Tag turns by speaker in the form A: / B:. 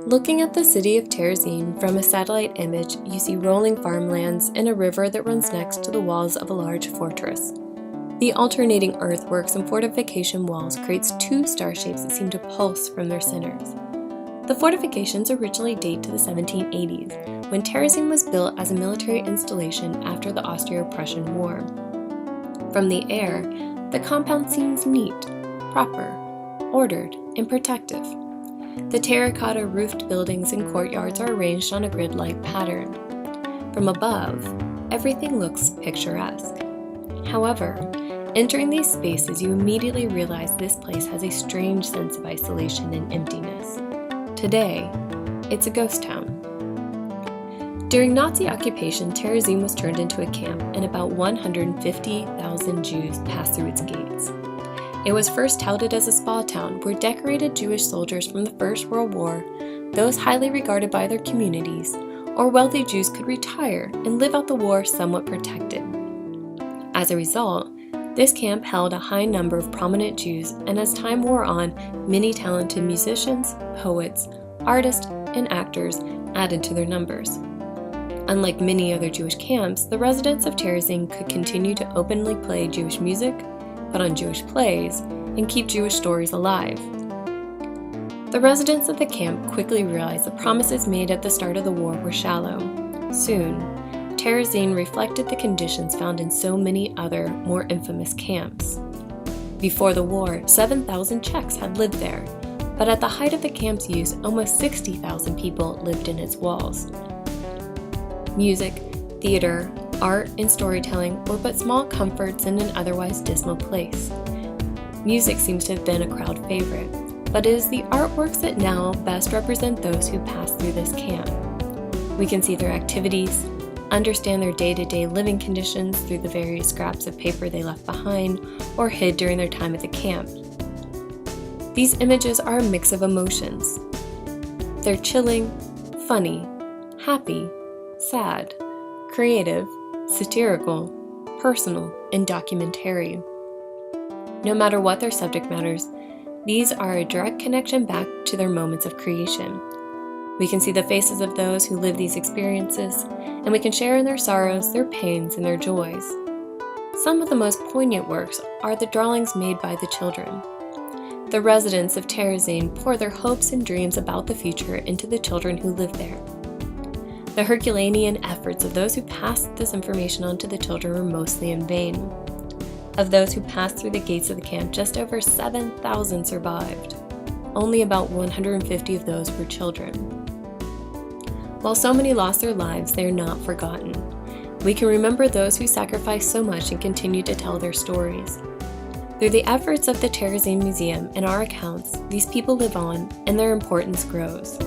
A: Looking at the city of Terezín from a satellite image, you see rolling farmlands and a river that runs next to the walls of a large fortress. The alternating earthworks and fortification walls creates two star shapes that seem to pulse from their centers. The fortifications originally date to the 1780s, when Terezín was built as a military installation after the Austro-Prussian War. From the air, the compound seems neat, proper, ordered, and protective. The terracotta roofed buildings and courtyards are arranged on a grid-like pattern. From above, everything looks picturesque. However, entering these spaces, you immediately realize this place has a strange sense of isolation and emptiness. Today, it's a ghost town. During Nazi occupation, Terezín was turned into a camp, and about 150,000 Jews passed through its gates. It was first touted as a spa town where decorated Jewish soldiers from the First World War, those highly regarded by their communities, or wealthy Jews could retire and live out the war somewhat protected. As a result, this camp held a high number of prominent Jews, and as time wore on, many talented musicians, poets, artists, and actors added to their numbers. Unlike many other Jewish camps, the residents of Terezín could continue to openly play Jewish music, put on Jewish plays, and keep Jewish stories alive. The residents of the camp quickly realized the promises made at the start of the war were shallow. Soon, Terezín reflected the conditions found in so many other, more infamous camps. Before the war, 7,000 Czechs had lived there, but at the height of the camp's use, almost 60,000 people lived in its walls. Music, theater, art, and storytelling were but small comforts in an otherwise dismal place. Music seems to have been a crowd favorite, but it is the artworks that now best represent those who passed through this camp. We can see their activities, understand their day-to-day living conditions through the various scraps of paper they left behind or hid during their time at the camp. These images are a mix of emotions. They're chilling, funny, happy, sad, creative, satirical, personal, and documentary. No matter what their subject matters, these are a direct connection back to their moments of creation. We can see the faces of those who live these experiences, and we can share in their sorrows, their pains, and their joys. Some of the most poignant works are the drawings made by the children. The residents of Terezín pour their hopes and dreams about the future into the children who live there. The Herculean efforts of those who passed this information on to the children were mostly in vain. Of those who passed through the gates of the camp, just over 7,000 survived. Only about 150 of those were children. While so many lost their lives, they are not forgotten. We can remember those who sacrificed so much and continue to tell their stories. Through the efforts of the Terezín Museum and our accounts, these people live on, and their importance grows.